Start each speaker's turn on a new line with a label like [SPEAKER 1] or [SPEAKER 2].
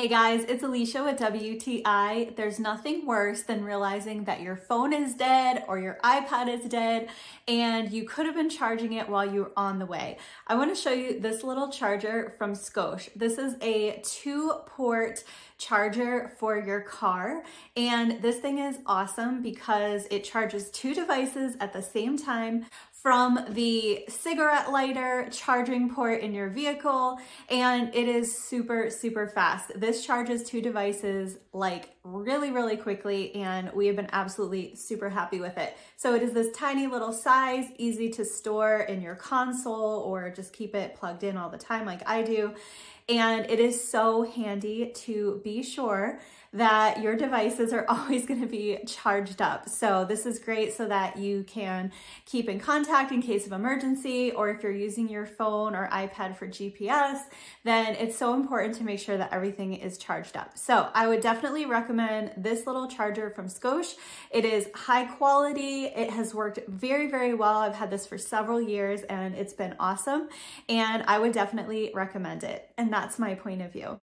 [SPEAKER 1] Hey guys, it's Alicia with WTI. There's nothing worse than realizing that your phone is dead or your iPad is dead and you could have been charging it while you were on the way. I want to show you this little charger from Scosche. This is a 2-port charger for your car, and this thing is awesome because it charges 2 devices at the same time from the cigarette lighter charging port in your vehicle, and it is super fast. This charges 2 devices like really quickly, and we have been absolutely super happy with it. So it is this tiny little size, easy to store in your console or just keep it plugged in all the time like I do. And it is so handy to be sure that your devices are always going to be charged up. So this is great so that you can keep in contact in case of emergency, or if you're using your phone or iPad for GPS, then it's so important to make sure that everything is charged up. So I would definitely recommend this little charger from Scosche. It is high quality. It has worked very well. I've had this for several years and it's been awesome, and I would definitely recommend it. And that's my point of view.